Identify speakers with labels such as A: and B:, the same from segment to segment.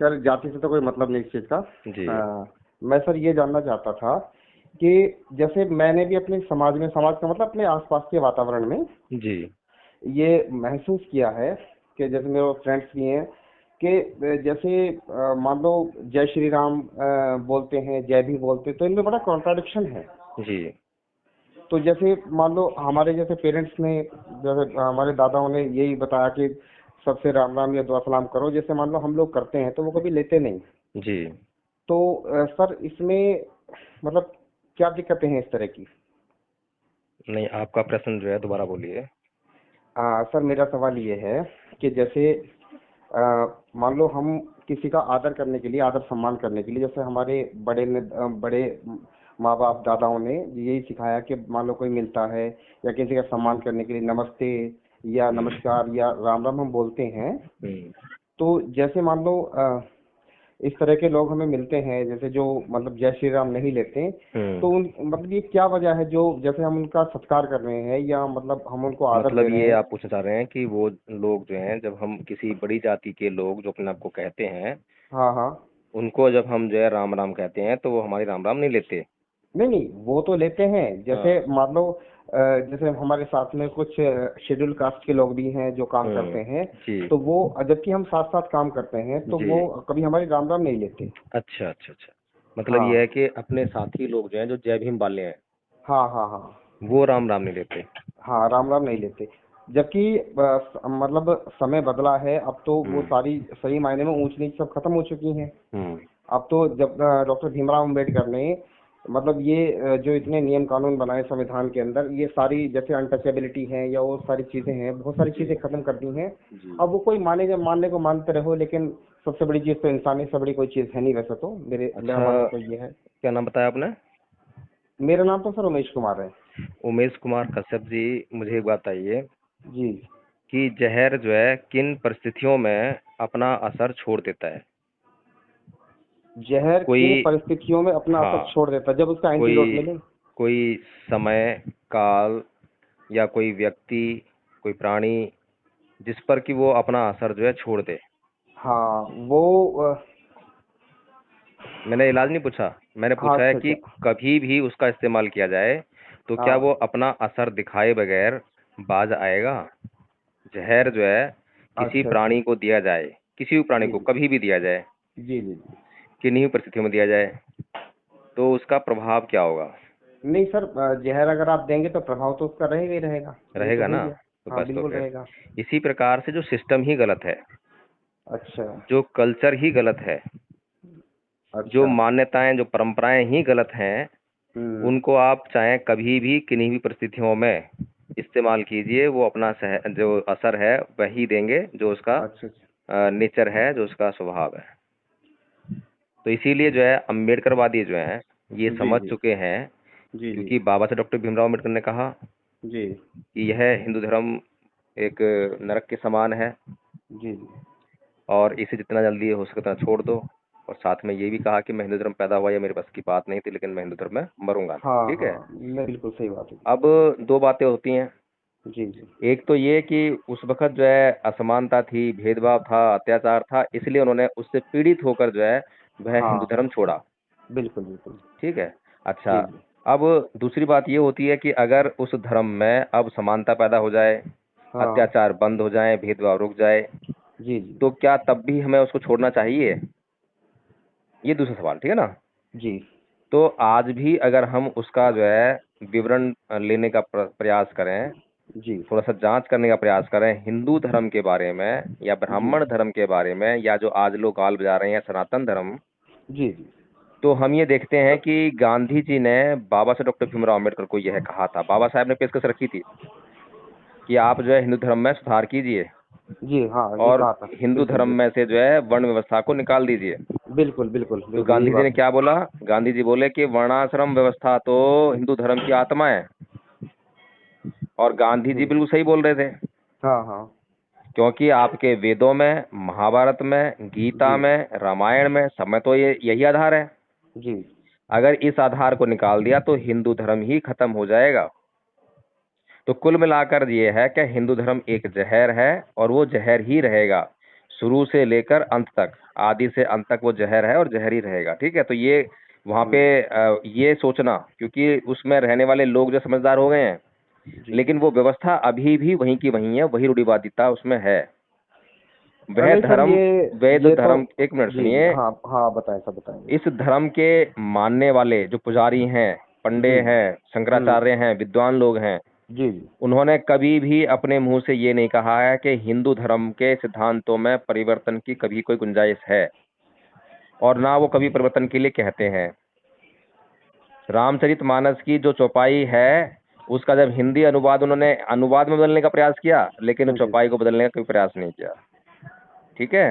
A: खैर जाति से तो कोई मतलब नहीं इस चीज का।
B: जी
A: मैं सर ये जानना चाहता था कि जैसे मैंने भी अपने समाज में, समाज का मतलब अपने आसपास के वातावरण में
B: जी
A: ये महसूस किया है कि जैसे मेरे फ्रेंड्स भी हैं कि जैसे मान लो जय श्री राम बोलते हैं, जय भी बोलते हैं, तो इनमें बड़ा कॉन्ट्राडिक्शन है।
B: जी
A: तो जैसे मान लो हमारे जैसे पेरेंट्स ने, जैसे हमारे दादाओं ने यही बताया कि सबसे राम राम या दुआ सलाम करो, जैसे मान लो हम लोग करते हैं तो वो कभी लेते नहीं।
B: जी।
A: तो सर इसमें मतलब क्या दिक्कतें हैं इस तरह की?
B: नहीं, आपका प्रश्न जो है दोबारा बोलिए।
A: सर मेरा सवाल ये है कि जैसे मान लो हम किसी का आदर करने के लिए, आदर सम्मान करने के लिए, जैसे हमारे बड़े ने बड़े माँ बाप दादाओं ने यही सिखाया कि मान लो कोई मिलता है या किसी का सम्मान करने के लिए नमस्ते या नमस्कार या राम राम हम बोलते हैं। तो जैसे मान लो इस तरह के लोग हमें मिलते हैं जैसे जो मतलब जय श्री राम नहीं लेते, तो उन मतलब ये क्या वजह है जो जैसे हम उनका सत्कार कर रहे हैं या मतलब हम उनको आदर दे
B: मतलब
A: रहे
B: ये
A: हैं?
B: आप पूछना चाह रहे हैं कि वो लोग जो हैं, जब हम किसी बड़ी जाति के लोग जो अपने आप को कहते हैं,
A: हाँ हाँ।
B: उनको जब हम जो है राम राम कहते हैं, तो वो हमारी राम राम नहीं लेते।
A: नहीं नहीं, वो तो लेते हैं। जैसे
B: हाँ।
A: मान लो जैसे हमारे साथ में कुछ शेड्यूल कास्ट के लोग भी हैं जो काम करते हैं,
B: जी
A: तो वो जबकि हम साथ साथ काम करते हैं तो
B: जी।
A: वो कभी हमारी राम राम नहीं लेते।
B: अच्छा अच्छा अच्छा। मतलब ये है
A: हाँ
B: कि अपने साथी लोग जो हैं, जो जय भीम वाले हैं,
A: हाँ हाँ हाँ।
B: वो राम राम नहीं लेते।
A: हाँ राम राम नहीं लेते। जबकि मतलब समय बदला है, अब तो वो सारी सही मायने में ऊंच नीच सब खत्म हो चुकी हैं।
B: हम्म।
A: अब तो जब डॉक्टर भीमराव अम्बेडकर ने मतलब ये जो इतने नियम कानून बनाए संविधान के अंदर, ये सारी जैसे अनटचेबिलिटी है या वो सारी चीजें हैं, बहुत सारी चीजें खत्म कर दी हैं।
B: जी।
A: अब वो कोई माने जब मानने को मानते रहो, लेकिन सबसे बड़ी चीज तो इंसानियत से बड़ी कोई चीज है नहीं वैसे तो। मेरा मानना
B: अच्छा,
A: तो ये है।
B: क्या नाम बताया आपने?
A: मेरा नाम तो सर उमेश कुमार है।
B: उमेश कुमार कश्यप जी। मुझे एक बात बताइए
A: जी।
B: कि जहर जो है किन परिस्थितियों में अपना असर छोड़ देता है?
A: जहर किन
B: कोई,
A: परिस्थितियों में अपना असर
B: हाँ,
A: छोड़ देता है? जब उसका एंटीडोट
B: कोई
A: मिले।
B: कोई समय, काल, या कोई व्यक्ति, कोई प्राणी, जिस पर कि वो अपना असर जो है छोड़ दे।
A: हाँ वो
B: मैंने इलाज नहीं पूछा, मैंने
A: हाँ
B: पूछा है
A: अच्छा
B: कि
A: अच्छा।
B: कभी भी उसका इस्तेमाल किया जाए तो क्या वो
A: हाँ
B: अपना असर दिखाए बगैर बाज आएगा? जहर जो है किसी
A: अच्छा अच्छा।
B: प्राणी को दिया जाए, किसी भी प्राणी
A: जी
B: को कभी भी दिया जाए,
A: जी जी जी।
B: किन्हीं भी परिस्थितियों में दिया जाए, तो उसका प्रभाव क्या होगा?
A: नहीं सर, जहर अगर आप देंगे तो प्रभाव तो उसका रहेगा ही रहेगा, ये तो
B: रहेगा
A: है
B: ना?
A: ही है।
B: तो
A: हाँ
B: बस, तो
A: बिल्कुल
B: फिर
A: रहेगा।
B: इसी प्रकार से जो सिस्टम ही गलत है,
A: अच्छा
B: जो कल्चर ही गलत है, जो
A: अच्छा।
B: मान्यताएं, जो परंपराएं ही गलत हैं,
A: हम्म।
B: उनको आप चाहे कभी भी किन्हीं भी परिस्थितियों में इस्तेमाल कीजिए, वो अपना जो असर है वही देंगे, जो उसका
A: अच्छा अच्छा।
B: नेचर है, जो उसका स्वभाव है। तो इसीलिए जो है अम्बेडकरवादी जो हैं, ये
A: जी
B: समझ
A: जी
B: चुके हैं,
A: जी जी
B: क्योंकि बाबा साहब डॉक्टर भीमराव अम्बेडकर ने कहा
A: जी
B: कि यह हिंदू धर्म एक नरक के समान है,
A: जी जी।
B: और इसे जितना जल्दी हो सके उतना छोड़ दो। और साथ में ये भी कहा कि मैं हिंदू धर्म पैदा हुआ, या मेरे बस की बात नहीं थी, लेकिन मैं हिंदू धर्म में मरूंगा नहीं।
A: हाँ
B: ठीक है।
A: हाँ, मैं बिल्कुल सही बात है।
B: अब दो बातें होती हैं।
A: जी जी।
B: एक तो ये कि उस वक्त जो है असमानता थी, भेदभाव था, अत्याचार था, इसलिए उन्होंने उससे पीड़ित होकर जो है वह हिंदू
A: हाँ
B: धर्म छोड़ा।
A: बिल्कुल बिल्कुल।
B: ठीक है। अच्छा,
A: जी जी।
B: अब दूसरी बात ये होती है कि अगर उस धर्म में अब समानता पैदा हो जाए,
A: हाँ।
B: अत्याचार बंद हो जाए, भेदभाव रुक जाए,
A: जी जी
B: तो क्या तब भी हमें उसको छोड़ना चाहिए? ये दूसरा सवाल, ठीक है ना?
A: जी
B: तो आज भी अगर हम उसका जो है विवरण लेने का प्रयास करें,
A: जी
B: थोड़ा सा जांच करने का प्रयास करें हिंदू धर्म के बारे में, या
A: जी
B: ब्राह्मण धर्म के बारे में, या जो आज लोग गाल बजा रहे हैं सनातन धर्म,
A: जी जी।
B: तो हम ये देखते हैं कि गांधी जी ने बाबा साहब डॉक्टर भीमराव अम्बेडकर को यह कहा था। बाबा साहब ने पेशकश रखी थी कि आप जो है हिंदू धर्म में सुधार कीजिए,
A: जी हाँ, ये
B: और
A: कहा था।
B: हिंदू
A: बिल्कुल
B: धर्म में
A: बिल्कुल
B: से जो है वर्ण व्यवस्था को निकाल दीजिए।
A: बिल्कुल बिल्कुल
B: तो
A: बिल्कुल, यही
B: गांधी जी ने
A: बात है।
B: क्या बोला? गांधी जी बोले कि वर्णाश्रम व्यवस्था तो हिंदू धर्म की आत्मा है। और गांधी जी
A: हम्म।
B: बिल्कुल सही बोल रहे थे,
A: हाँ हाँ।
B: क्योंकि आपके वेदों में, महाभारत में, गीता
A: जी
B: में, रामायण में, सब में तो ये यही आधार है।
A: जी
B: अगर इस आधार को निकाल दिया तो हिंदू धर्म ही खत्म हो जाएगा। तो कुल मिलाकर ये है कि हिंदू धर्म एक जहर है, और वो जहर ही रहेगा। शुरू से लेकर अंत तक, आदि से अंत तक वो जहर है और जहर ही रहेगा। ठीक है, तो ये वहाँ पे ये सोचना, क्योंकि उसमें रहने वाले लोग जो समझदार हो गए हैं,
A: जी।
B: लेकिन वो व्यवस्था अभी भी वहीं की वहीं है, वही रूढ़िवादिता उसमें है। वह
A: नहीं सर,
B: धर्म, वेद
A: ये तो
B: धर्म, एक मिनट
A: जी जी,
B: सुनिए,
A: हाँ हाँ, बताएं सर, बताएंगे।
B: इस धर्म के मानने वाले जो पुजारी हैं, पंडे
A: जी।
B: हैं, शंकराचार्य हैं, विद्वान लोग हैं,
A: जी जी।
B: उन्होंने कभी भी अपने मुंह से ये नहीं कहा है कि हिंदू धर्म के सिद्धांतों में परिवर्तन की कभी कोई गुंजाइश है, और ना वो कभी परिवर्तन के लिए कहते हैं। रामचरितमानस की जो चौपाई है, उसका जब हिंदी अनुवाद उन्होंने अनुवाद में बदलने का प्रयास किया, लेकिन
A: जी।
B: चौपाई को बदलने का कोई प्रयास नहीं किया। ठीक है,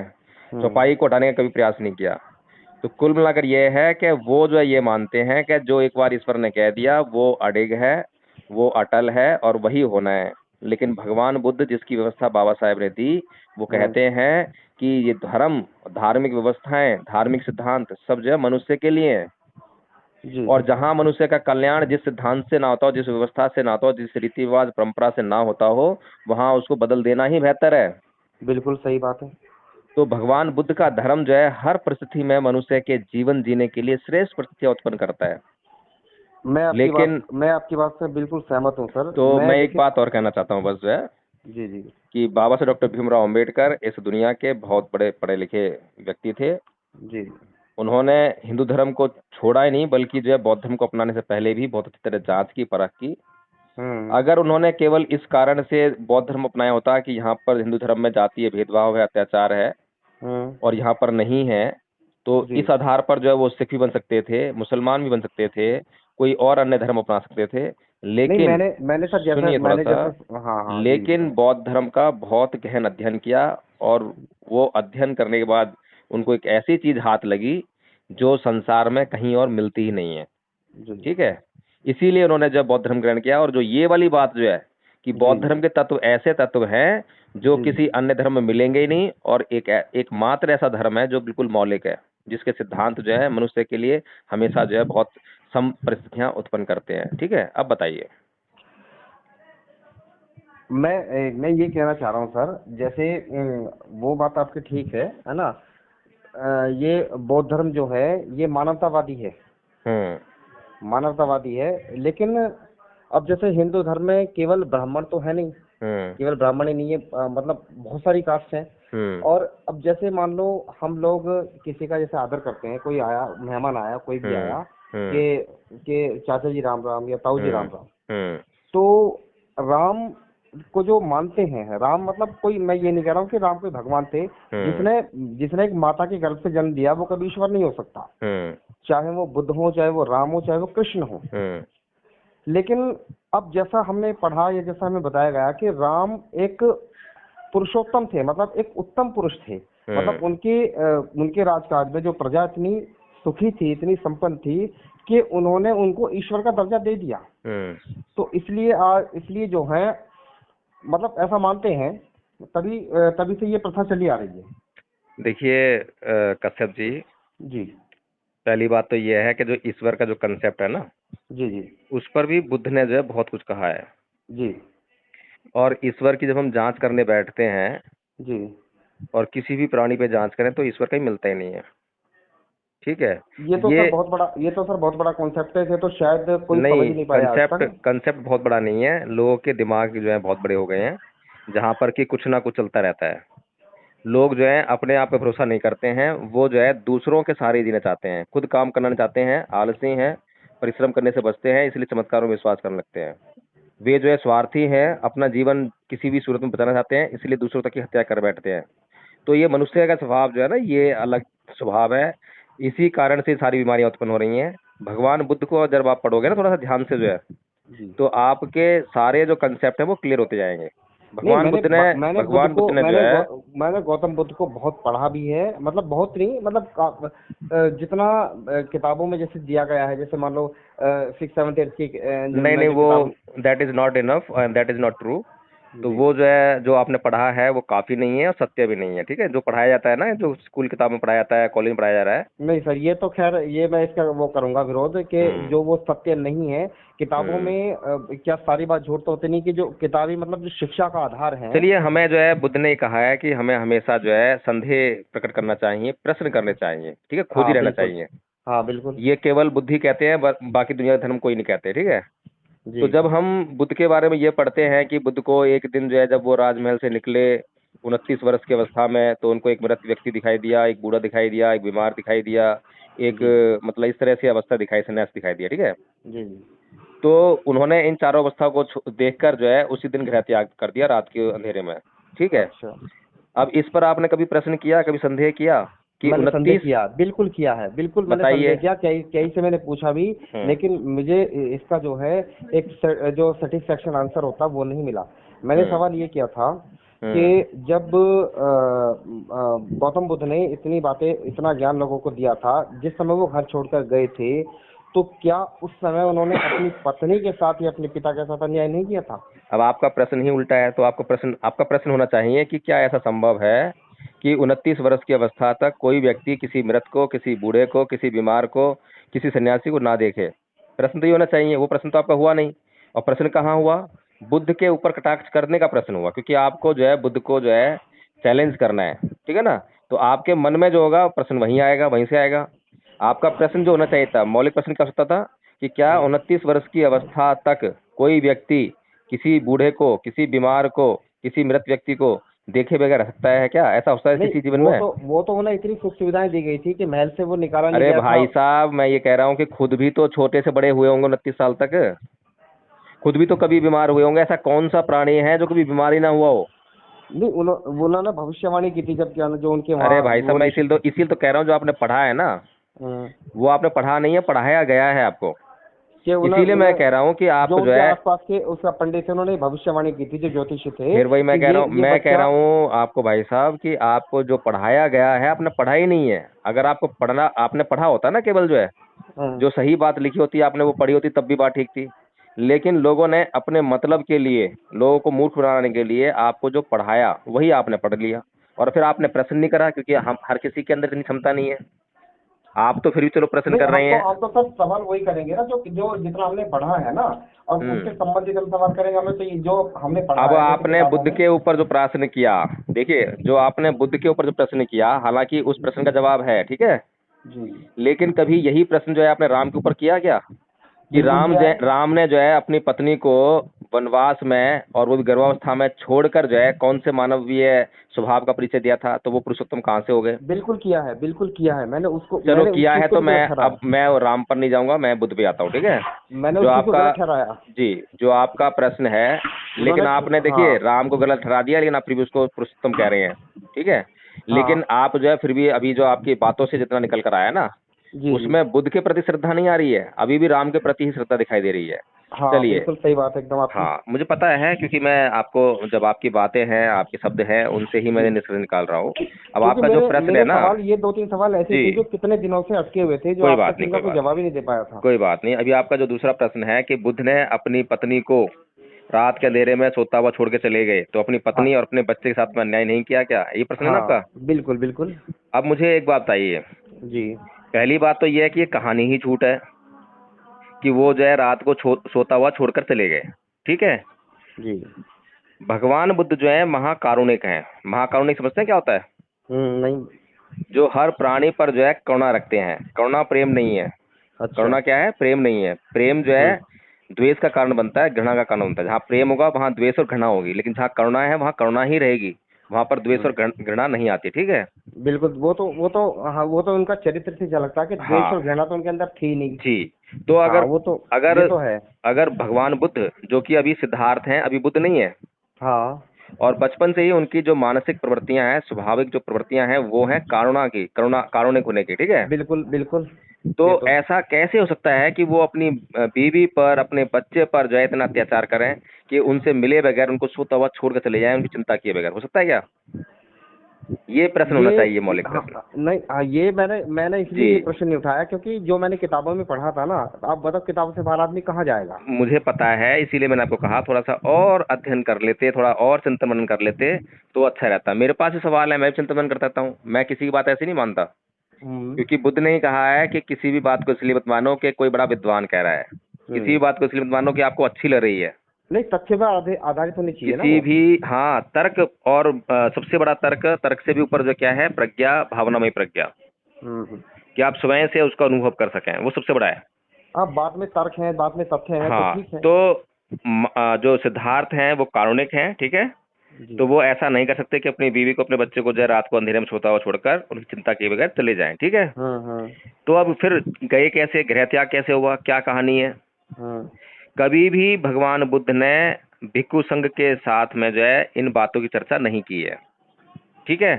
A: हम्म।
B: चौपाई को हटाने का कभी प्रयास नहीं किया। तो कुल मिलाकर ये है कि वो जो है ये मानते हैं कि जो एक बार ईश्वर ने कह दिया वो अडिग है, वो अटल है और वही होना है। लेकिन भगवान बुद्ध जिसकी व्यवस्था बाबा साहेब ने दी, वो
A: हम्म।
B: कहते हैं कि ये धर्म, धार्मिक व्यवस्थाएं, धार्मिक सिद्धांत सब जो है मनुष्य के लिए है,
A: जी
B: और
A: जी।
B: जहां मनुष्य का कल्याण जिस सिद्धांत से ना होता हो, जिस व्यवस्था से ना होता हो, जिस रीति रिवाज परंपरा से ना होता हो, वहां उसको बदल देना ही बेहतर है।
A: बिल्कुल सही बात है।
B: तो भगवान बुद्ध का धर्म जो है हर परिस्थिति में मनुष्य के जीवन जीने के लिए श्रेष्ठ परिस्थितियां उत्पन्न करता है। लेकिन
A: मैं आपकी बात से बिल्कुल सहमत हूँ सर।
B: तो
A: मैं
B: मैं एक
A: देखिए।
B: बात और कहना चाहता हूँ बस जो है,
A: जी जी।
B: कि बाबा साहब डॉक्टर भीमराव अंबेडकर इस दुनिया के बहुत बड़े पढ़े लिखे व्यक्ति थे।
A: जी।
B: उन्होंने हिंदू धर्म को छोड़ा ही नहीं, बल्कि जो है बौद्ध धर्म को अपनाने से पहले भी बहुत अच्छी तरह जांच की, परख की।
A: हम्म।
B: अगर उन्होंने केवल इस कारण से बौद्ध धर्म अपनाया होता कि यहाँ पर हिंदू धर्म में जातीय भेदभाव है, अत्याचार है,
A: हम्म।
B: और यहाँ पर नहीं है, तो
A: जी।
B: इस आधार पर जो है वो सिख भी बन सकते थे, मुसलमान भी बन सकते थे, कोई और अन्य धर्म अपना सकते थे।
A: नहीं,
B: लेकिन
A: मैंने सर, जैसे
B: सुनिए थोड़ा
A: मैंने
B: सा,
A: जैसे हाँ हाँ, जी जी,
B: लेकिन
A: बताएं।
B: बौद्ध धर्म का बहुत गहन अध्ययन किया, और वो अध्ययन करने के बाद उनको एक ऐसी चीज हाथ लगी जो संसार में कहीं और मिलती ही नहीं है।
A: जी
B: ठीक है, इसीलिए उन्होंने जब बौद्ध धर्म ग्रहण किया, और जो ये वाली बात जो है कि
A: जी।
B: बौद्ध धर्म के तत्व ऐसे तत्व हैं जो
A: जी
B: किसी अन्य धर्म में मिलेंगे ही नहीं, और एकमात्र ऐसा धर्म है जो बिल्कुल मौलिक है, जिसके सिद्धांत जो है मनुष्य के लिए हमेशा जो है बहुत सम परिस्थितियां उत्पन्न करते हैं। ठीक है, अब बताइए।
A: मैं ये कहना चाह रहा हूँ सर, जैसे वो बात आपकी ठीक है ना। ये बौद्ध धर्म जो है, ये मानवतावादी है।
B: हम्म।
A: मानवतावादी है, लेकिन अब जैसे हिंदू धर्म में केवल ब्राह्मण तो है नहीं,
B: हम्म।
A: केवल ब्राह्मण ही नहीं है, मतलब बहुत सारी कास्ट हैं।
B: हम्म।
A: और अब जैसे मान लो हम लोग किसी का जैसे आदर करते हैं, कोई आया, मेहमान आया, कोई भी
B: हम्म।
A: आया,
B: हम्म।
A: कि चाचा जी राम राम या ताऊ जी
B: हम्म।
A: राम राम।
B: हम्म।
A: तो राम को जो मानते हैं, राम मतलब कोई, मैं ये नहीं कह रहा हूँ कि राम कोई भगवान थे।
B: हम्म।
A: जिसने जिसने एक माता के गर्भ से जन्म दिया, वो कभी ईश्वर नहीं हो सकता।
B: हम्म।
A: चाहे वो बुद्ध हो, चाहे वो राम हो, चाहे वो कृष्ण हो।
B: हम्म।
A: लेकिन अब जैसा हमने पढ़ा या जैसा हमें बताया गया कि राम एक पुरुषोत्तम थे, मतलब एक उत्तम पुरुष थे। मतलब
B: हम्म।
A: उनके राजकाज में जो प्रजा इतनी सुखी थी, इतनी संपन्न थी, कि उन्होंने उनको ईश्वर का दर्जा दे दिया।
B: हम्म।
A: तो इसलिए जो है, मतलब ऐसा मानते हैं। तभी से ये प्रथा चली आ रही है।
B: देखिए कश्यप जी,
A: जी
B: पहली बात तो यह है कि जो ईश्वर का जो कंसेप्ट है ना,
A: जी। जी
B: उस पर भी बुद्ध ने जो है बहुत कुछ कहा है।
A: जी।
B: और ईश्वर की जब हम जांच करने बैठते हैं,
A: जी।
B: और किसी भी प्राणी पे जांच करें, तो ईश्वर कहीं मिलता ही नहीं है। ठीक है, ये
A: ये तो सर बहुत बड़ा कॉन्सेप्ट है। ये तो शायद कोई समझ
B: नहीं,
A: ही नहीं पाया आज
B: कंसेप्ट
A: तक।
B: कंसेप्ट बहुत बड़ा नहीं है, लोगों के दिमाग जो है बहुत बड़े हो गए हैं, जहां पर कि कुछ ना कुछ चलता रहता है। लोग जो है अपने आप पे भरोसा नहीं करते हैं, वो जो है दूसरों के सहारे जीना चाहते हैं, खुद काम करना नहीं चाहते हैं, आलसी हैं, परिश्रम करने से बचते हैं, इसलिए चमत्कारों में विश्वास करने लगते हैं। वे जो है स्वार्थी हैं, अपना जीवन किसी भी सूरत में बचाना चाहते हैं, इसलिए दूसरों तक की हत्या कर बैठते हैं। तो ये मनुष्य का स्वभाव जो है ना, ये अलग स्वभाव है। इसी कारण से सारी बीमारियां उत्पन्न हो रही हैं। भगवान बुद्ध को जब आप पढ़ोगे ना थोड़ा सा ध्यान से जो है,
A: जी।
B: तो आपके सारे जो कंसेप्ट है वो क्लियर होते जाएंगे।
A: नहीं,
B: भगवान बुद्ध ने जो है,
A: मैंने गौतम बुद्ध को बहुत पढ़ा भी है, मतलब बहुत नहीं, मतलब जितना किताबों में जैसे दिया गया है, जैसे मान लो 6 7 8 की
B: नहीं
A: मैं
B: नहीं,
A: जो
B: वो
A: किताब।
B: That is not enough and that is not true. तो
A: जी।
B: वो जो है, जो आपने पढ़ा है वो काफी नहीं है और सत्य भी नहीं है, ठीक है। जो पढ़ाया जाता है ना, जो स्कूल किताब में पढ़ाया जाता है, कॉलेज में पढ़ाया जा रहा है।
A: नहीं सर, ये तो खैर ये मैं इसका वो करूंगा विरोध कि
B: हम्म।
A: जो वो सत्य नहीं है किताबों
B: हम्म।
A: में। क्या सारी बात झूठ तो होती नहीं कि जो किताबी मतलब जो शिक्षा का आधार है।
B: चलिए, हमें जो है बुद्ध ने कहा है कि हमें हमेशा जो है संदेह प्रकट करना चाहिए, प्रश्न करने चाहिए, ठीक है, खोजी
A: हाँ
B: रहना
A: बिल्कुल।
B: चाहिए।
A: हाँ बिल्कुल।
B: ये केवल बुद्धि कहते हैं, बाकी दुनिया का धर्म कोई नहीं कहते, ठीक है। तो
A: जी
B: जब हम बुद्ध के बारे में ये पढ़ते हैं कि बुद्ध को एक दिन जो है, जब वो राजमहल से निकले 29 वर्ष की अवस्था में, तो उनको एक मृत व्यक्ति दिखाई दिया, एक बूढ़ा दिखाई दिया, एक बीमार दिखाई दिया, एक
A: जी जी
B: मतलब इस तरह से अवस्था दिखाई, संन्यास दिखाई दिया, ठीक है।
A: जी जी।
B: तो उन्होंने इन चारों अवस्थाओं को देखकर जो है उसी दिन गृह त्याग कर दिया, रात के अंधेरे में, ठीक है।
A: अच्छा।
B: अब इस पर आपने कभी प्रश्न किया, कभी संदेह किया कि
A: मैंने संदेह
B: 29?
A: किया, बिल्कुल किया है, बिल्कुल मैंने संदेह
B: बताइए।
A: किया, कई कई से मैंने पूछा भी।
B: हम्म।
A: लेकिन मुझे इसका जो है एक जो सेटिस्फेक्शन आंसर होता वो नहीं मिला। मैंने
B: हम्म।
A: सवाल ये किया था कि
B: हम्म।
A: जब गौतम बुद्ध ने इतनी बातें इतना ज्ञान लोगों को दिया था, जिस समय वो घर छोड़कर गए थे, तो क्या उस समय उन्होंने अपनी पत्नी के साथ या अपने पिता के साथ अन्याय नहीं किया था?
B: अब आपका प्रश्न ही उल्टा है, तो आपका प्रश्न होना चाहिए कि क्या ऐसा संभव है कि 29 वर्ष की अवस्था तक कोई व्यक्ति किसी मृत को, किसी बूढ़े को, किसी बीमार को, किसी सन्यासी को ना देखे। प्रश्न तो ये होना चाहिए। वो प्रश्न तो आपका हुआ नहीं। और प्रश्न कहाँ हुआ? बुद्ध के ऊपर कटाक्ष करने का प्रश्न हुआ, क्योंकि आपको जो है बुद्ध को जो है चैलेंज करना है, ठीक है ना। तो आपके मन में जो होगा प्रश्न वहीं आएगा, वहीं से आएगा। आपका प्रश्न जो होना चाहिए था, मौलिक प्रश्न क्या हो सकता था कि क्या
A: हम्म।
B: 29 वर्ष की अवस्था तक कोई व्यक्ति किसी बूढ़े को, किसी बीमार को, किसी मृत व्यक्ति को देखे बगैर रह सकता है? क्या ऐसा होता है
A: नहीं,
B: किसी जीवन में?
A: वो तो उन्हें इतनी सुख सुविधाएं दी गई थी कि महल से वो निकाला नहीं
B: अरे
A: गया था।
B: भाई साहब, मैं ये कह रहा हूँ कि खुद भी तो छोटे से बड़े हुए होंगे 29 साल तक। खुद भी तो कभी बीमार हुए होंगे। ऐसा कौन सा प्राणी है जो कभी बीमार ही ना हुआ हो?
A: नहीं, उन्होंने भविष्यवाणी की थी जब क्या जो उनके
B: अरे
A: वहाँ
B: भाई साहब,
A: वो
B: मैं
A: ऋषि।
B: इसीलिए तो कह रहा हूँ, जो आपने पढ़ा है ना,
A: हम्म,
B: वो आपने पढ़ा नहीं है, पढ़ाया गया है आपको।
A: कि
B: इसीलिए मैं कह रहा हूँ कि आप
A: जो
B: जो
A: उनके
B: है,
A: आसपास के उसका पंडित थे, उन्होंने भविष्यवाणी की थी, जो ज्योतिषी थे,
B: फिर वही
A: कि ये
B: मैं कह
A: बच्चा।
B: रहा हूँ आपको भाई साहब कि आपको जो पढ़ाया गया है आपने पढ़ा ही नहीं है। अगर आपको पढ़ना, आपने पढ़ा होता ना केवल जो है,
A: हम्म,
B: जो सही बात लिखी होती है आपने वो पढ़ी होती, तब भी बात ठीक थी। लेकिन लोगों ने अपने मतलब के लिए, लोगों को मूर्ख बनाने के लिए आपको जो पढ़ाया वही आपने पढ़ लिया। और फिर आपने प्रश्न नहीं करा, क्योंकि हम हर किसी के अंदर इतनी क्षमता नहीं है। आप तो फिर भी चलो प्रश्न
A: नहीं,
B: कर रहे हैं।
A: हम तो सर सवाल वही करेंगे ना, जो जो जितना हमने पढ़ा है ना, और
B: हम्म।
A: उससे संबंधित हम सवाल करेंगे। हमें तो ये जो हमने पढ़ा
B: अब
A: है जैसे
B: आपने
A: किताबों
B: बुद्ध
A: में।
B: के ऊपर जो प्रश्न किया, देखिए, जो आपने बुद्ध के ऊपर जो प्रश्न किया, हालांकि उस प्रश्न का जवाब है, ठीक है।
A: जी।
B: लेकिन कभी यही प्रश्न जो है आपने राम के ऊपर किया क्या? कि
A: बिल्कुल किया है।
B: राम ने जो है अपनी पत्नी को वनवास में, और वो भी गर्भावस्था में छोड़कर जो है कौन से मानवीय स्वभाव का परिचय दिया था? तो वो पुरुषोत्तम कहाँ से हो गए?
A: बिल्कुल किया है, बिल्कुल किया है।
B: चलो
A: मैंने उस
B: किया
A: चीज
B: है,
A: को
B: तो
A: भी
B: मैं
A: गलत
B: अब
A: ठहराया।
B: मैं राम पर नहीं जाऊंगा, मैं बुद्ध पे आता हूँ, ठीक है।
A: मैंने
B: जो
A: उस चीज को
B: आपका
A: गलत ठहराया।
B: जी, जो आपका प्रश्न है,
A: उन्होंने।
B: लेकिन आपने देखिए
A: हाँ
B: राम को गलत ठहरा दिया, लेकिन आप फिर भी उसको पुरुषोत्तम कह रहे हैं, ठीक है। लेकिन
A: हाँ।
B: आप जो है फिर भी, अभी जो आपकी बातों से जितना निकल कर आया ना,
A: जी जी।
B: उसमें बुद्ध के प्रति श्रद्धा नहीं आ रही है, अभी भी राम के प्रति ही श्रद्धा दिखाई दे रही है।
A: हाँ
B: चलिए।
A: बिल्कुल सही बात है एकदम आपकी।
B: हाँ, मुझे पता है, क्योंकि मैं आपको, जब आपकी बातें हैं, आपके शब्द हैं, उनसे ही
A: जी।
B: मैं निष्कर्ष निकाल रहा हूँ। अब
A: क्योंकि
B: आपका जो
A: मेरे
B: प्रश्न है
A: मेरे
B: ना,
A: सवाल, ये दो तीन सवाल ऐसे
B: जी,
A: थे जो कितने दिनों से अटके हुए थे, जो
B: कोई
A: आज
B: बात
A: तक
B: नहीं,
A: इनका
B: कोई
A: कोई
B: बात
A: जवाब
B: नहीं,
A: ही नहीं दे पाया था।
B: कोई बात नहीं। अभी आपका जो दूसरा प्रश्न है कि बुद्ध ने अपनी पत्नी को रात के अंधेरे में सोता हुआ छोड़ के चले गए, तो अपनी
A: हाँ
B: पत्नी और अपने बच्चे के साथ में अन्याय नहीं किया क्या? ये प्रश्न है ना आपका।
A: हाँ बिल्कुल बिल्कुल।
B: अब मुझे एक बात बताइए।
A: जी
B: पहली बात तो ये है कि ये कहानी ही झूठ है, कि वो जो है रात को सोता हुआ छोड़कर चले गए, ठीक है।
A: जी।
B: भगवान बुद्ध जो है महाकारुणिक हैं। महाकारुणिक समझते हैं क्या होता है?
A: नहीं।
B: जो हर प्राणी पर जो है करुणा रखते हैं। करुणा प्रेम नहीं है।
A: अच्छा।
B: करुणा क्या है? प्रेम नहीं है। प्रेम जो है द्वेष का कारण बनता है, घृणा का कारण बनता है। जहाँ प्रेम होगा वहाँ द्वेष और घृणा होगी, लेकिन जहाँ करुणा है वहाँ करुणा ही रहेगी। वहाँ पर द्वेष और घृणा नहीं आती, ठीक है।
A: बिल्कुल, वो तो हाँ, वो तो उनका चरित्र से झलकता है कि द्वेष
B: हाँ
A: और घृणा तो उनके अंदर थी नहीं।
B: जी। तो
A: हाँ
B: अगर
A: वो तो,
B: अगर
A: ये तो है।
B: अगर भगवान बुद्ध, जो कि अभी सिद्धार्थ हैं, अभी बुद्ध नहीं है,
A: हाँ
B: और बचपन से ही उनकी जो मानसिक प्रवृत्तियां हैं, स्वाभाविक जो प्रवृत्तियां हैं, वो हैं करुणा की, कारुणिक होने की, ठीक है।
A: बिल्कुल बिल्कुल।
B: तो
A: ये तो।
B: ऐसा कैसे हो सकता है कि वो अपनी बीवी पर, अपने बच्चे पर जो है इतना अत्याचार करें कि उनसे मिले बगैर, उनको सोता हुआ छोड़ कर चले जाएं, उनकी चिंता किए बगैर? हो सकता है क्या? ये प्रश्न होना
A: ये
B: चाहिए, मौलिक
A: हाँ,
B: प्रश्न।
A: नहीं हाँ, ये मैंने
B: जी,
A: इसलिए ये प्रश्न नहीं उठाया क्योंकि जो मैंने किताबों में पढ़ा था ना, आप बताओ किताबों से बाहर आदमी कहाँ जाएगा।
B: मुझे पता है, इसीलिए मैंने आपको कहा थोड़ा सा और अध्ययन कर लेते, थोड़ा और चिंतन मनन कर लेते तो अच्छा रहता। मेरे पास भी सवाल है, मैं भी चिंतन मनन करता हूँ, मैं किसी की बात ऐसी नहीं मानता।
A: हम्म।
B: क्योंकि बुद्ध ने ही कहा है कि किसी भी बात को इसलिए मत मानो कि कोई बड़ा विद्वान कह रहा है, किसी भी
A: हम्म।
B: बात को इसलिए मत मानो कि आपको अच्छी लग रही है।
A: नहीं, तथ्य पर आधारित होनी चाहिए ना
B: किसी
A: वो।
B: भी, हाँ, तर्क, और सबसे बड़ा तर्क, तर्क से भी ऊपर जो क्या है, प्रज्ञा, भावनामय प्रज्ञा,
A: हम्म।
B: कि आप स्वयं से उसका अनुभव कर सकें, वो सबसे बड़ा है।
A: अब बात में तर्क है, बात में तथ्य है तो
B: हाँ,
A: ठीक है।
B: तो जो सिद्धार्थ हैं वो कारुणिक हैं, ठीक है।
A: जी।
B: तो वो ऐसा नहीं कर सकते कि अपनी बीवी को, अपने बच्चे को जो है रात को अंधेरे में सोता हुआ छोड़कर उनकी चिंता किए बगैर चले जाएं, ठीक है।
A: हम्म।
B: तो अब फिर गए कैसे, गृह त्याग कैसे हुआ, क्या कहानी है।
A: हम्म।
B: कभी भी भगवान बुद्ध ने भिक्षु संघ के साथ में जो है इन बातों की चर्चा नहीं की है, ठीक है।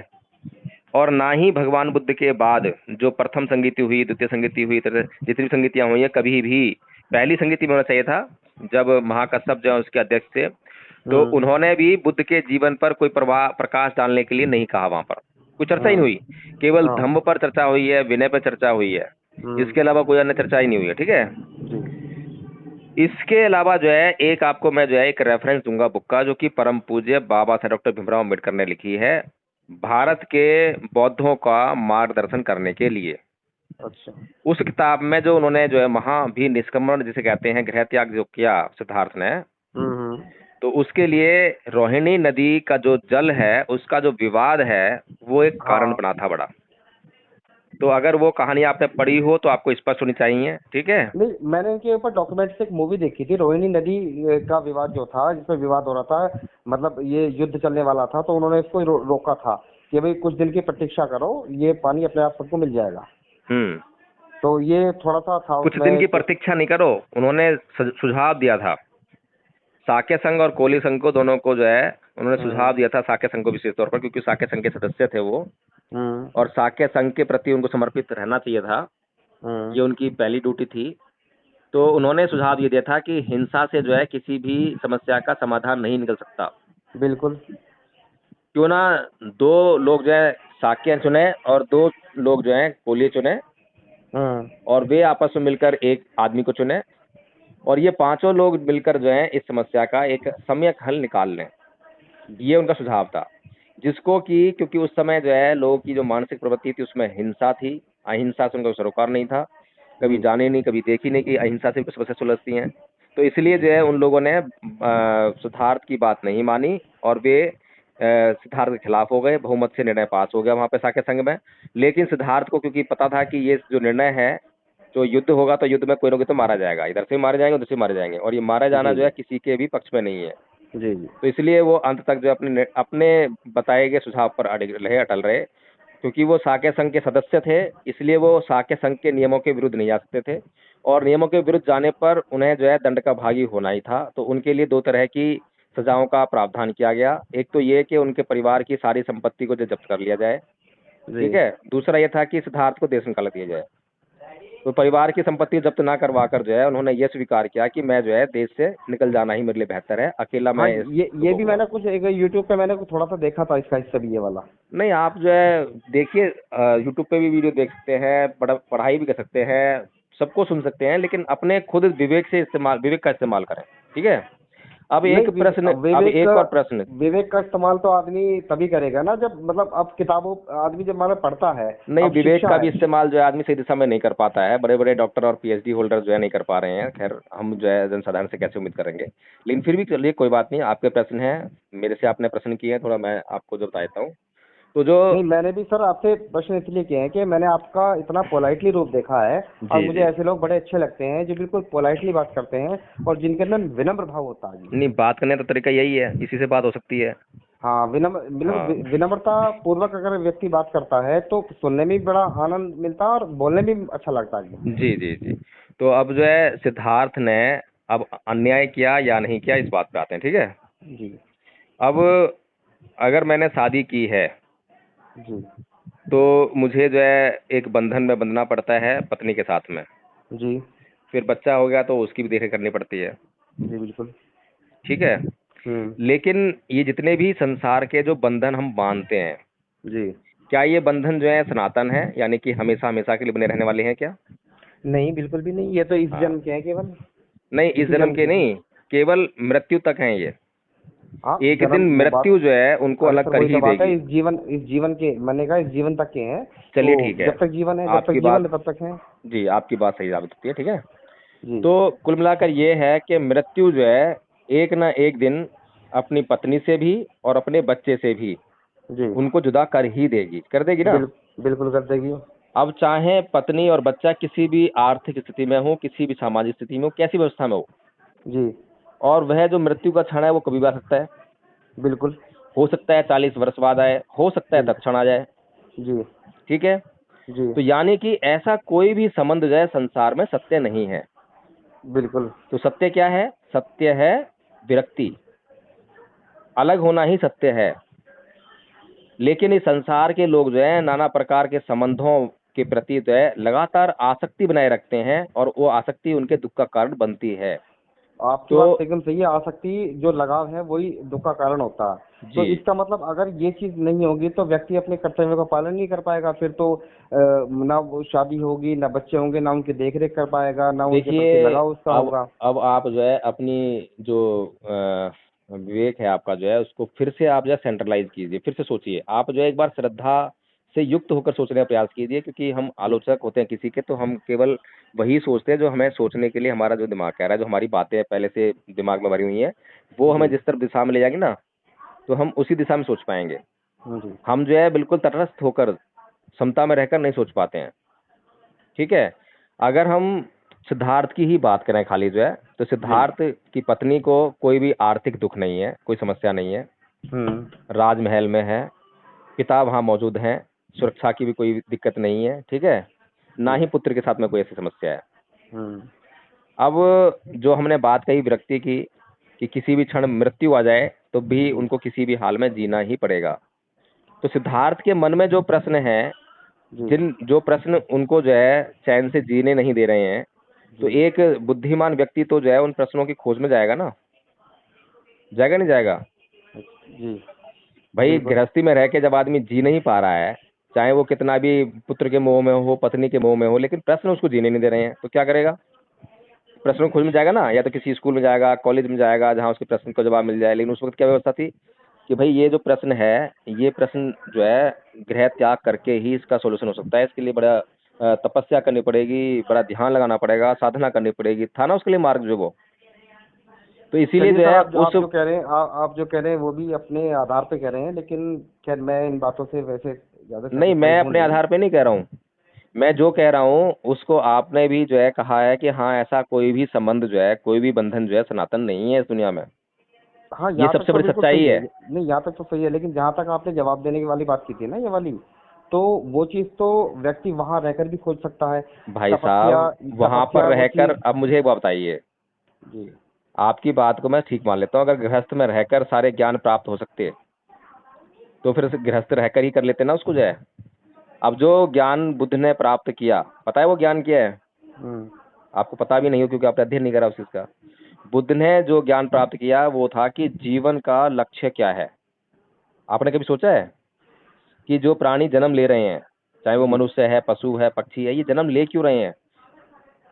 B: और ना ही भगवान बुद्ध के बाद जो प्रथम संगीति हुई, द्वितीय संगीति हुई, जितनी भी संगीतियां हुई है, कभी भी पहली संगीति में होना चाहिए था जब महाकश्यप जो है उसके अध्यक्ष थे। तो
A: हम्म।
B: उन्होंने भी बुद्ध के जीवन पर कोई प्रकाश डालने के लिए नहीं कहा, वहां पर कोई चर्चा ही नहीं
A: हम्म।
B: हुई। केवल
A: हाँ।
B: धम्म पर चर्चा हुई है, विनय पर चर्चा हुई है,
A: हम्म।
B: इसके अलावा कोई अन्य चर्चा ही नहीं हुई है, ठीक है।
A: जी।
B: इसके अलावा जो है एक आपको मैं जो है एक रेफरेंस दूंगा बुक का, जो कि परम पूज्य बाबा साहब डॉक्टर भीमराव अम्बेडकर ने लिखी है,
A: अच्छा।
B: भारत के बौद्धों का मार्गदर्शन करने के लिए।
A: अच्छा।
B: उस किताब में जो उन्होंने जो है महाभिनिष्क्रमण जिसे कहते हैं, गृह त्याग जो किया सिद्धार्थ ने,
A: हम्म।
B: तो उसके लिए रोहिणी नदी का जो जल है उसका जो विवाद है वो एक कारण
A: हाँ।
B: बना था बड़ा। तो अगर वो कहानी आपने पढ़ी हो तो आपको स्पष्ट होनी चाहिए, ठीक है।
A: नहीं, मैंने इनके ऊपर डॉक्यूमेंट से एक मूवी देखी थी, रोहिणी नदी का विवाद जो था, जिसमें विवाद हो रहा था, मतलब ये युद्ध चलने वाला था, तो उन्होंने इसको रोका था कि भाई कुछ दिन की प्रतीक्षा करो, ये पानी अपने आप सबको मिल जाएगा।
B: हम्म।
A: तो ये थोड़ा सा था
B: कुछ
A: उसमें
B: दिन की
A: एक।
B: प्रतीक्षा नहीं करो, उन्होंने सुझाव दिया था साक्य संघ और कोली संघ को, दोनों को जो है उन्होंने
A: हम्म।
B: सुझाव दिया था, साक्य संघ को विशेष तौर पर, क्योंकि साक्य संघ के सदस्य थे वो,
A: हम्म।
B: और साक्य संघ के प्रति उनको समर्पित रहना चाहिए था,
A: हम्म।
B: ये उनकी पहली ड्यूटी थी। तो उन्होंने सुझाव ये दिया था कि हिंसा से जो है किसी भी समस्या का समाधान नहीं निकल सकता।
A: बिल्कुल।
B: क्यों ना दो लोग जो है साक्य चुने और दो लोग जो है कोली चुने,
A: हम्म।
B: और वे आपस में मिलकर एक आदमी को चुने, और ये पांचों लोग मिलकर जो है इस समस्या का एक सम्यक हल निकाल लें। ये उनका सुझाव था, जिसको कि क्योंकि उस समय जो है लोगों की जो मानसिक प्रवृत्ति थी उसमें हिंसा थी, अहिंसा से उनका सरोकार नहीं था, कभी
A: जी।
B: जाने नहीं, कभी देखी नहीं कि अहिंसा से कुछ समस्या सुलझती हैं। तो इसलिए जो है उन लोगों ने सिद्धार्थ की बात नहीं मानी, और वे सिद्धार्थ के खिलाफ हो गए, बहुमत से निर्णय पास हो गया वहां पे साक्य संघ में। लेकिन सिद्धार्थ को क्योंकि पता था कि ये जो निर्णय है, जो युद्ध होगा तो युद्ध में कोई ना कोई तो मारा जाएगा, इधर से मारे जाएंगे, उधर से मारे जाएंगे, और ये मारा जाना
A: जी।
B: जो है किसी के भी पक्ष में नहीं है।
A: जी। जी।
B: तो इसलिए वो अंत तक जो अपने अपने बताए गए सुझाव पर अटल रहे, क्योंकि वो साक्य संघ के सदस्य थे, इसलिए वो साक्य संघ के नियमों के विरुद्ध नहीं जा सकते थे, और नियमों के विरुद्ध जाने पर उन्हें जो है दंड का भागी होना ही था। तो उनके लिए दो तरह की सजाओं का प्रावधान किया गया। एक तो ये कि उनके परिवार की सारी संपत्ति को जो जब्त कर लिया जाए,
A: जी।
B: ठीक है। दूसरा ये था कि सिद्धार्थ को देश निकाल दिया जाए। तो परिवार की संपत्ति जब्त ना करवा कर जो है उन्होंने ये स्वीकार किया कि मैं जो है देश से निकल जाना ही मेरे लिए बेहतर है, अकेला
A: हाँ,
B: मैं इस
A: ये भी
B: रुकूंगा।
A: मैंने कुछ एक यूट्यूब पे मैंने कुछ थोड़ा सा देखा था इसका हिस्सा भी, ये वाला।
B: नहीं, आप जो है देखिए, यूट्यूब पे भी वीडियो देख सकते हैं, पढ़ाई भी कर सकते हैं, सबको सुन सकते हैं, लेकिन अपने खुद विवेक का इस्तेमाल करें, ठीक है।
A: नहीं,
B: अब एक और प्रश्न।
A: विवेक का इस्तेमाल तो आदमी तभी करेगा ना जब, मतलब अब किताबों, आदमी जब मतलब पढ़ता है।
B: नहीं,
A: अब
B: विवेक
A: शिक्षा
B: का भी
A: है।
B: इस्तेमाल जो है आदमी सही दिशा में नहीं कर पाता है, बड़े बड़े डॉक्टर और पीएचडी होल्डर जो है नहीं कर पा रहे हैं, खैर हम जो है जनसाधारण से कैसे उम्मीद करेंगे। लेकिन फिर भी चलिए, कोई बात नहीं, आपके प्रश्न है, मेरे से आपने प्रश्न किए हैं, थोड़ा मैं आपको जो बता देता हूँ। तो जो,
A: नहीं, मैंने भी सर आपसे प्रश्न इसलिए किए हैं कि मैंने आपका इतना पोलाइटली रूप देखा है, और
B: जी
A: मुझे
B: जी,
A: ऐसे लोग बड़े अच्छे लगते हैं जो बिल्कुल पोलाइटली बात करते हैं, और जिनके अंदर विनम्र भाव होता है जी।
B: नहीं, बात करने का तो तरीका यही है, इसी से बात हो सकती है।
A: हाँ, विनम्र, मतलब
B: हाँ,
A: विनम्रता पूर्वक अगर व्यक्ति बात करता है तो सुनने में भी बड़ा आनंद मिलता है और बोलने में भी अच्छा लगता है जी।
B: जी जी जी। तो अब जो है सिद्धार्थ ने अब अन्याय किया या नहीं किया, इस बात पे आते हैं, ठीक है।
A: जी।
B: अब अगर मैंने शादी की है
A: जी।
B: तो मुझे जो है एक बंधन में बंधना पड़ता है पत्नी के साथ में।
A: जी।
B: फिर बच्चा हो गया तो उसकी भी देखरेख करनी पड़ती है,
A: जी। बिल्कुल।
B: ठीक है।
A: हम्म।
B: लेकिन ये जितने भी संसार के जो बंधन हम बांधते हैं,
A: जी।
B: क्या ये बंधन जो है सनातन है, यानी कि हमेशा हमेशा के लिए बने रहने वाले हैं क्या?
A: नहीं, बिल्कुल भी नहीं, ये तो इस
B: हाँ,
A: जन्म के हैं केवल।
B: नहीं इस
A: इसी
B: जन्म
A: जन्म
B: के
A: के हैं।
B: नहीं, केवल मृत्यु तक हैं ये।
A: हाँ,
B: एक दिन
A: जन्म वो बात।
B: मृत्यु जो है उनको
A: अरे
B: अलग
A: सर,
B: कर
A: वही तो
B: ही
A: बात है,
B: देगी।
A: इस जीवन के, मैंने कहा इस जीवन तक के हैं। तो
B: चलिए ठीक है,
A: जब तक जीवन है, जब तक
B: आपकी
A: जीवन
B: बात,
A: है तब तक है।
B: जी आपकी बात सही साबित होती है, ठीक है।
A: जी।
B: तो कुल मिलाकर ये है कि मृत्यु जो है एक ना एक दिन अपनी पत्नी से भी और अपने बच्चे से भी
A: जी।
B: उनको जुदा कर ही देगी, कर देगी ना।
A: बिल बिल्कुल कर देगी।
B: अब चाहे पत्नी और बच्चा किसी भी आर्थिक स्थिति में हो, किसी भी सामाजिक स्थिति में हो, कैसी व्यवस्था में
A: जी।
B: और वह जो मृत्यु का क्षण है वो कभी भी आ सकता है।
A: बिल्कुल।
B: हो सकता है 40 वर्ष बाद आए, हो सकता है
A: जी।
B: तत्क्षण आ जाए,
A: जी।
B: ठीक है।
A: जी।
B: तो यानी कि ऐसा कोई भी संबंध जो है संसार में सत्य नहीं है।
A: बिल्कुल।
B: तो सत्य क्या है? सत्य है विरक्ति, अलग होना ही सत्य है। लेकिन इस संसार के लोग जो है नाना प्रकार के संबंधों के प्रति जो है लगातार आसक्ति बनाए रखते हैं और वो आसक्ति उनके दुख का कारण बनती है।
A: आपकी
B: तो
A: बात एकदम सही है, आसक्ति जो लगाव है वही दुख का कारण होता है। तो
B: जी,
A: इसका मतलब अगर ये चीज नहीं होगी तो व्यक्ति अपने कर्तव्यों का पालन नहीं कर पाएगा, फिर तो ना वो शादी होगी, ना बच्चे होंगे, ना उनकी देख रेख कर पाएगा, ना उनके प्रति
B: देखिए,
A: लगाव उसका
B: अब
A: होगा।
B: अब आप जो है अपनी जो विवेक है आपका जो है उसको फिर से आप जो है सेंट्रलाइज कीजिए, फिर से सोचिए। आप जो है एक बार श्रद्धा से युक्त होकर सोचने का प्रयास कीजिए, क्योंकि हम
A: जी।
B: आलोचक होते हैं किसी के, तो हम केवल वही सोचते हैं जो हमें सोचने के लिए हमारा जो दिमाग कह रहा है, जो हमारी बातें पहले से दिमाग में भरी हुई हैं, वो हमें
A: जी।
B: जिस तरफ दिशा में ले जाएगी ना, तो हम उसी दिशा में सोच पाएंगे।
A: जी।
B: हम जो है बिल्कुल तटस्थ होकर समता में रहकर नहीं सोच पाते हैं, ठीक है। अगर हम सिद्धार्थ की ही बात करें खाली जो है, तो
A: जी।
B: सिद्धार्थ की पत्नी को कोई भी आर्थिक दुख नहीं है, कोई समस्या नहीं है,
A: हम्म।
B: राजमहल में है, पिता वहाँ मौजूद हैं, सुरक्षा की भी कोई दिक्कत नहीं है, ठीक है। ना
A: जी।
B: ही पुत्र के साथ में कोई ऐसी समस्या है।
A: हम्म।
B: अब जो हमने बात कही विरक्ति की, कि किसी भी क्षण मृत्यु आ जाए तो भी
A: जी।
B: उनको किसी भी हाल में जीना ही पड़ेगा। तो सिद्धार्थ के मन में जो प्रश्न है,
A: जी।
B: जिन जो प्रश्न उनको जो है चैन से जीने नहीं दे रहे हैं, तो
A: जी।
B: एक बुद्धिमान व्यक्ति तो जो है उन प्रश्नों की खोज में जाएगा ना, जाएगा नहीं जाएगा?
A: जी।
B: भाई
A: बिल्कुल।
B: गृहस्थी में रह के जब आदमी जी नहीं पा रहा है, चाहे वो कितना भी पुत्र के मोह में हो, पत्नी के मोह में हो, लेकिन प्रश्न उसको जीने नहीं दे रहे हैं, तो क्या करेगा? प्रश्नों की खोज में जाएगा ना, या तो किसी स्कूल में जाएगा, कॉलेज में जाएगा, जहाँ उसके प्रश्न का जवाब मिल जाए। लेकिन उस वक्त क्या व्यवस्था थी कि भाई ये जो प्रश्न है, ये प्रश्न जो है गृह त्याग करके ही इसका सोल्यूशन हो सकता है। इसके लिए बड़ा तपस्या करनी पड़ेगी, बड़ा ध्यान लगाना पड़ेगा, साधना करनी पड़ेगी, था ना उसके लिए मार्ग जो वो। तो इसीलिए
A: चलिए
B: जो
A: सर,
B: है
A: आप
B: उस,
A: जो कह रहे हैं, आप जो कह रहे हैं वो भी अपने आधार पे कह रहे हैं, लेकिन खैर मैं इन बातों से वैसे ज्यादा
B: नहीं मैं
A: सेटिस्फाई हूँ
B: अपने
A: नहीं।
B: आधार पे नहीं कह रहा हूँ, मैं जो कह रहा हूँ उसको आपने भी जो है कहा है कि हाँ ऐसा कोई भी संबंध जो है, कोई भी बंधन जो है सनातन नहीं है इस दुनिया में।
A: हाँ,
B: ये
A: यहाँ तक
B: सबसे
A: तो
B: बड़ी
A: बिल्कुल
B: सच्चाई
A: सही है।
B: है।
A: नहीं, यहाँ तक तो सही है, लेकिन जहाँ तक आपने जवाब देने की वाली बात की थी ना, ये वाली, तो वो चीज तो व्यक्ति वहां रहकर भी खोज सकता है।
B: भाई
A: तपस्या,
B: साहब वहां पर
A: वो
B: रहकर,
A: चीज।
B: अब मुझे एक बात बताइए,
A: जी।
B: आपकी बात को मैं ठीक मान लेता हूँ, अगर गृहस्थ में रहकर सारे ज्ञान प्राप्त हो सकते तो फिर उसे गृहस्थ रहकर ही कर लेते ना उसको जो है। अब जो ज्ञान बुद्ध ने प्राप्त किया, पता है वो ज्ञान क्या है?
A: हम्म।
B: आपको पता भी नहीं हो क्योंकि आपने अध्ययन नहीं करा उस चीज का। बुद्ध ने जो ज्ञान प्राप्त किया वो था कि जीवन का लक्ष्य क्या है। आपने कभी सोचा है कि जो प्राणी जन्म ले रहे हैं, चाहे वो
A: जी।
B: मनुष्य है, पशु है, पक्षी है, ये जन्म ले क्यों रहे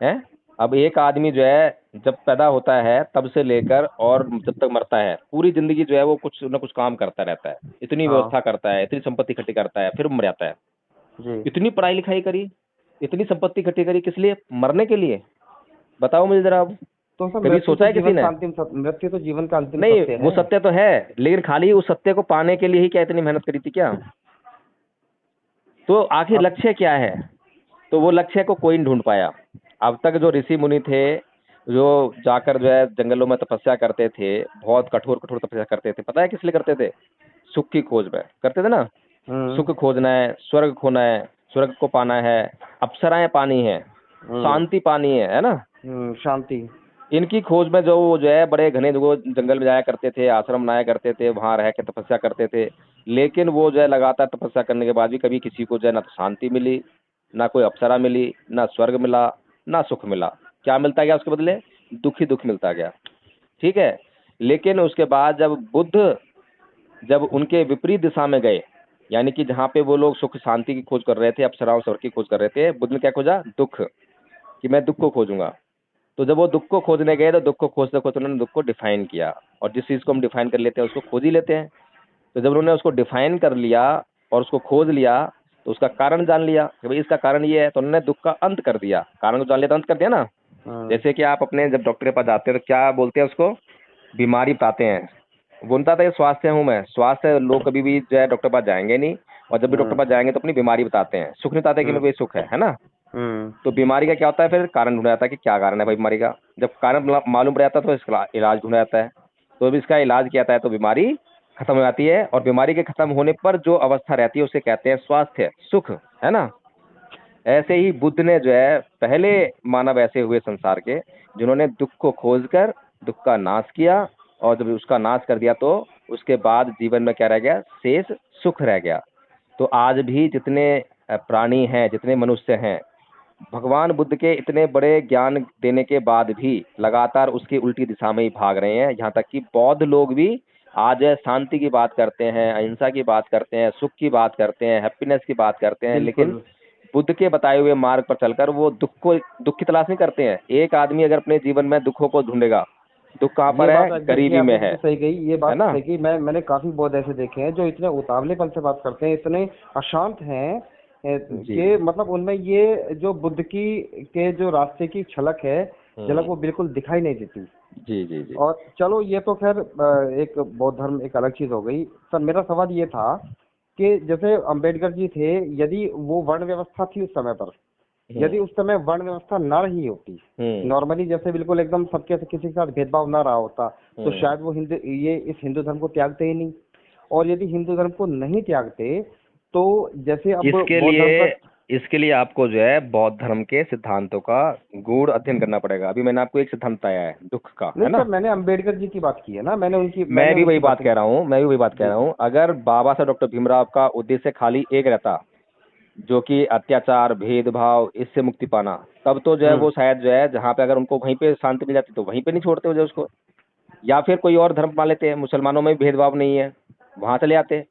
B: हैं? अब एक आदमी जो है जब पैदा होता है तब से लेकर और जब तक मरता है, पूरी जिंदगी जो है वो कुछ ना कुछ काम करता रहता है, इतनी
A: हाँ।
B: व्यवस्था करता है, इतनी संपत्ति इकट्ठी करता है, फिर मर जाता है।
A: जी।
B: इतनी पढ़ाई लिखाई करी, इतनी संपत्ति इकट्ठी करी, किस लिए? मरने के लिए। बताओ मुझे जरा अब,
A: तो सर,
B: कभी सोचा है किसी ने?
A: मृत्यु तो जीवन का अंतिम
B: नहीं
A: सत्य
B: वो
A: है।
B: सत्य तो है, लेकिन खाली उस सत्य को पाने के लिए ही क्या इतनी मेहनत करी थी क्या? तो आखिर
A: आप।
B: लक्ष्य क्या है? तो वो लक्ष्य को कोई नहीं ढूंढ पाया। अब तक जो ऋषि मुनि थे, जो जाकर जो है जंगलों में तपस्या करते थे, बहुत कठोर कठोर तपस्या करते थे, पता है किस लिए करते थे? सुख की खोज में करते थे ना।
A: हम्म।
B: सुख खोजना है, स्वर्ग खोना है, स्वर्ग को पाना है, अप्सराएं पानी है,
A: हम्म।
B: शांति पानी है ना।
A: शांति।
B: इनकी खोज में जो वो जो है बड़े घने जो जंगल में जाया करते थे, आश्रम बनाया करते थे, वहां रह के तपस्या करते थे। लेकिन वो जो है लगातार तपस्या करने के बाद भी कभी किसी को जो है ना तो शांति मिली, ना कोई अप्सरा मिली, ना स्वर्ग मिला, ना सुख मिला। क्या मिलता गया उसके बदले? दुख ही दुख मिलता गया, ठीक है। लेकिन उसके बाद जब बुद्ध जब उनके विपरीत दिशा में गए, यानी कि जहाँ पे वो लोग सुख शांति की खोज कर रहे थे, अप्सराओं स्वर्ग की खोज कर रहे थे, बुद्ध ने क्या खोजा? दुख, कि मैं दुख को खोजूंगा। तो जब वो दुख को खोजने गए तो दुख को खोजते खोजते उन्होंने दुख को डिफाइन किया, और जिस चीज को हम डिफाइन कर लेते हैं उसको खोज ही लेते हैं। तो जब उन्होंने उसको डिफाइन कर लिया और उसको खोज लिया, तो उसका कारण जान लिया कि भाई इसका कारण ये है, तो उन्होंने दुख का अंत कर दिया। कारण को जान लिया तो अंत कर दिया ना। जैसे कि आप अपने जब डॉक्टर के पास जाते हैं तो क्या बोलते हैं उसको? बीमारी बताते हैं। वो नहीं बताता ये स्वास्थ्य हूँ मैं, स्वास्थ्य लोग कभी भी जो है डॉक्टर के पास जाएंगे नहीं, और जब भी डॉक्टर के पास जाएंगे तो अपनी बीमारी बताते हैं, सुख नहीं बताते कि मेरे को ये सुख है ना। तो बीमारी का क्या होता है? फिर कारण ढूंढा जाता है कि क्या कारण है भाई बीमारी का। जब कारण मालूम पड़ जाता है तो इसका इलाज ढूंढा जाता है। तो अब इसका इलाज किया जाता है तो बीमारी खत्म हो जाती है, और बीमारी के खत्म होने पर जो अवस्था रहती है उसे कहते हैं स्वास्थ्य, सुख, है ना। ऐसे ही बुद्ध ने जो है पहले मानव ऐसे हुए संसार के जिन्होंने दुख को खोजकर दुख का नाश किया, और जब उसका नाश कर दिया तो उसके बाद जीवन में क्या रह गया? शेष सुख रह गया। तो आज भी जितने प्राणी हैं, जितने मनुष्य हैं, भगवान बुद्ध के इतने बड़े ज्ञान देने के बाद भी लगातार उसकी उल्टी दिशा में ही भाग रहे हैं। यहाँ तक कि बौद्ध लोग भी आज शांति की बात करते हैं, अहिंसा की बात करते हैं, सुख की बात करते हैं, हैप्पीनेस की बात करते हैं, लेकिन
A: बिल्कुल।
B: बुद्ध के बताए हुए मार्ग पर चलकर वो दुख की तलाश नहीं करते हैं। एक आदमी अगर अपने जीवन में दुखों को ढूंढेगा, दुख कहाँ
A: ये
B: पर
A: बात
B: है?
A: एग्जैक्टली
B: गरीबी में
A: आपने
B: है
A: बिल्कुल सही कही, ये
B: है
A: बात
B: ना।
A: सही कही। मैंने काफी बहुत ऐसे देखे हैं जो इतने उतावलेपन से बात करते हैं, इतने अशांत हैं
B: जी।
A: कि मतलब उनमें ये जो बुद्ध की के जो रास्ते की झलक है, झलक वो बिल्कुल दिखाई नहीं देती।
B: जी जी जी।
A: और चलो ये तो खैर एक बौद्ध धर्म एक अलग चीज हो गई। सर मेरा सवाल ये था कि जैसे अंबेडकर जी थे, यदि वो वर्ण व्यवस्था थी उस समय पर, यदि उस समय वर्ण व्यवस्था ना रही होती, नॉर्मली जैसे बिल्कुल एकदम सबके से किसी के साथ भेदभाव ना रहा होता, तो शायद वो इस हिंदू धर्म को त्यागते ही नहीं। और यदि हिंदू धर्म को नहीं त्यागते तो जैसे अब
B: इसके
A: बौद्ध धर्म
B: लिए
A: का।
B: इसके लिए आपको जो है बौद्ध धर्म के सिद्धांतों का गूढ़ अध्ययन करना पड़ेगा। अभी मैंने आपको एक सिद्धांत बताया है दुख का,
A: नहीं
B: है ना।
A: सर, मैंने अंबेडकर जी की बात की है ना,
B: मैं
A: मैंने
B: भी वही
A: उनकी
B: बात
A: बातें।
B: कह रहा हूँ, मैं भी वही बात कह
A: जी।
B: रहा हूँ। अगर बाबा साहब डॉक्टर भीमराव का उद्देश्य खाली एक रहता, जो कि अत्याचार, भेदभाव, इससे मुक्ति पाना, तब तो जो है
A: हम्म।
B: वो शायद जो है जहाँ पे अगर उनको वहीं पे शांति मिल जाती तो वहीं पे नहीं छोड़ते हो जो उसको, या फिर कोई और धर्म मान लेते हैं। मुसलमानों में भी भेदभाव नहीं है, वहां चले आते।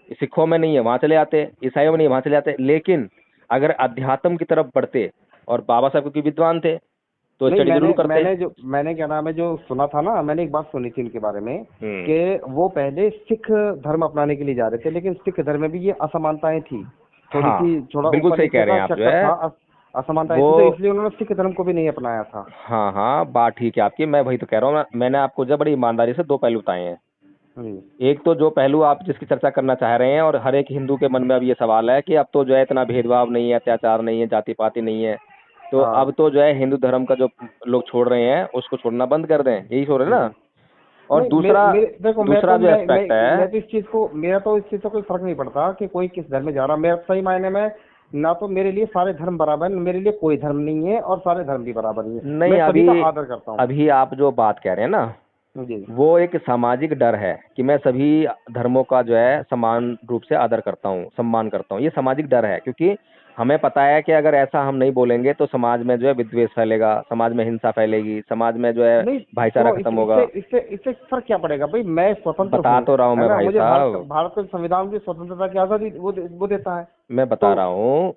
B: सिखों में नहीं है, वहां चले आते। ईसाइयों में नहीं है, वहां चले आते। लेकिन अगर अध्यात्म की तरफ बढ़ते, और बाबा साहब क्योंकि विद्वान थे तो
A: नहीं,
B: स्टडी जरूर करते।
A: मैंने क्या नाम है जो सुना था ना, मैंने एक बात सुनी थी इनके बारे में
B: हम्म।
A: कि वो पहले सिख धर्म अपनाने के लिए जा रहे थे, लेकिन सिख धर्म में भी ये असमानताएं थी, थोड़ी
B: हाँ,
A: सी, थोड़ा
B: बिल्कुल
A: ऊपर
B: सही कह
A: नीचे
B: रहे
A: का
B: हैं आप जो
A: चक्कर
B: है
A: था, असमानताएं
B: वो।
A: थी, तो इसलिए उन्होंने सिख धर्म को भी नहीं अपनाया था।
B: हाँ हाँ, बात ठीक है आपकी। मैं वही तो कह रहा हूँ। मैंने आपको जब बड़ी ईमानदारी से दो पहलू बताए हैं।
A: जी।
B: एक तो जो पहलू आप जिसकी चर्चा करना चाह रहे हैं, और हर एक हिंदू के मन में अब ये सवाल है कि अब तो जो है इतना भेदभाव नहीं है, अत्याचार नहीं है, जाति पाति नहीं है, तो
A: हाँ।
B: अब तो जो है हिंदू धर्म का जो लोग छोड़ रहे हैं उसको छोड़ना बंद कर दें, यही छोड़ रहे हैं
A: जी।
B: ना। और
A: नहीं,
B: दूसरा
A: मेरे देखो,
B: दूसरा जो एस्पेक्ट है।
A: मैं तो इस चीज को, मेरा तो इस चीज से कोई फर्क नहीं पड़ता कि कोई किस धर्म में जा रहा। मैं सही मायने में ना, तो मेरे लिए सारे धर्म बराबर हैं, मेरे लिए कोई धर्म नहीं है और सारे धर्म भी बराबर ही है,
B: नहीं,
A: मैं सभी
B: अभी
A: का आदर करता हूँ।
B: अभी आप जो बात कह रहे हैं ना,
A: जी।
B: वो एक सामाजिक डर है कि मैं सभी धर्मों का जो है समान रूप से आदर करता हूँ, सम्मान करता हूँ। ये सामाजिक डर है, क्योंकि हमें पता है कि अगर ऐसा हम नहीं बोलेंगे तो समाज में जो है विद्वेष फैलेगा, समाज में हिंसा फैलेगी, समाज में जो है
A: नहीं
B: भाईचारा
A: सुनो,
B: खत्म
A: इससे
B: होगा।
A: इससे इससे फर्क क्या पड़ेगा भाई, मैं स्वतंत्र
B: बता
A: हूँ,
B: तो रहा हूँ
A: है
B: मैं
A: ना।
B: भाई
A: मुझे
B: साहब,
A: भारत का संविधान भी स्वतंत्रता की आजादी वो देता है।
B: मैं बता
A: तो
B: रहा हूँ।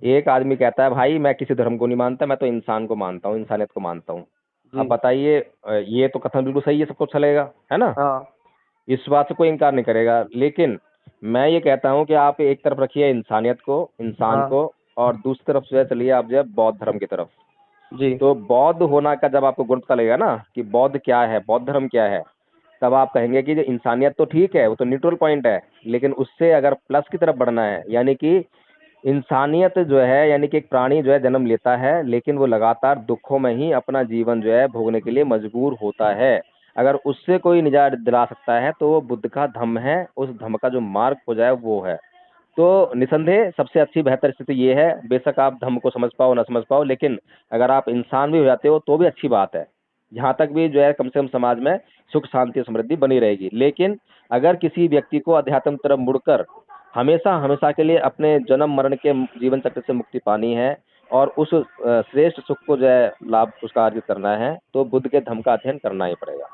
B: एक आदमी कहता है भाई मैं किसी धर्म को नहीं मानता, मैं तो इंसान को मानता हूँ, इंसानियत को मानता हूँ। अब
A: जी।
B: बताइए, ये तो कथन बिल्कुल सही है, सबको चलेगा, है ना।
A: हाँ।
B: इस बात से कोई इनकार नहीं करेगा। लेकिन मैं ये कहता हूँ कि आप एक तरफ रखिए इंसानियत को, इंसान
A: हाँ।
B: को, और दूसरी तरफ जो है चलिए आप जो है बौद्ध धर्म की तरफ।
A: जी।
B: तो बौद्ध होना का जब आपको गुण पता लगेगा ना कि बौद्ध क्या है, बौद्ध धर्म क्या है, तब आप कहेंगे कि जो इंसानियत तो ठीक है, वो तो न्यूट्रल पॉइंट है, लेकिन उससे अगर प्लस की तरफ बढ़ना है, यानी कि इंसानियत जो है, यानी कि एक प्राणी जो है जन्म लेता है, लेकिन वो लगातार दुखों में ही अपना जीवन जो है भोगने के लिए मजबूर होता है। अगर उससे कोई निजात दिला सकता है तो वो बुद्ध का धम्म है, उस धम्म का जो मार्ग हो जाए वो है। तो निसंदेह सबसे अच्छी बेहतर स्थिति ये है, बेशक आप धम्म को समझ पाओ ना समझ पाओ, लेकिन अगर आप इंसान भी हो जाते हो तो भी अच्छी बात है। यहाँ तक भी जो है कम से कम समाज में सुख शांति और समृद्धि बनी रहेगी। लेकिन अगर किसी व्यक्ति को अध्यात्म तरफ मुड़कर हमेशा हमेशा के लिए अपने जन्म मरण के जीवन चक्र से मुक्ति पानी है, और उस श्रेष्ठ सुख को जो है लाभ उसका अर्जित करना है, तो बुद्ध के धम्म का अध्ययन करना ही पड़ेगा।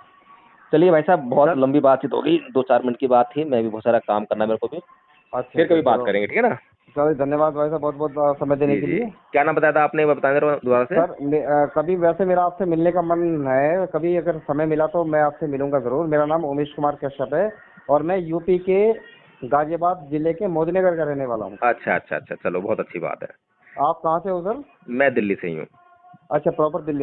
B: चलिए भाई साहब, बहुत
A: सर।
B: लंबी बातचीत हो गई, 2-4 मिनट की बात थी, मैं भी बहुत सारा काम करना है मेरे को भी।
A: अच्छा
B: फिर कभी बात
A: चलो,
B: करेंगे, ठीक है ना?
A: चलो धन्यवाद भाई साहब, बहुत बहुत समय देने
B: जी
A: के
B: जी।
A: लिए।
B: क्या नाम बताया था आपने, एक बार बता दे रहा हूँ दोबारा से।
A: सर कभी वैसे मेरा आपसे मिलने का मन है, कभी अगर समय मिला तो मैं आपसे मिलूंगा जरूर। मेरा नाम उमेश कुमार कश्यप है और मैं यूपी के गाजियाबाद जिले के मोदीनगर का रहने वाला हूँ।
B: अच्छा अच्छा अच्छा, चलो बहुत अच्छी बात है।
A: आप कहाँ से हो सर?
B: मैं दिल्ली से ही हूँ।
A: अच्छा, प्रॉपर दिल्ली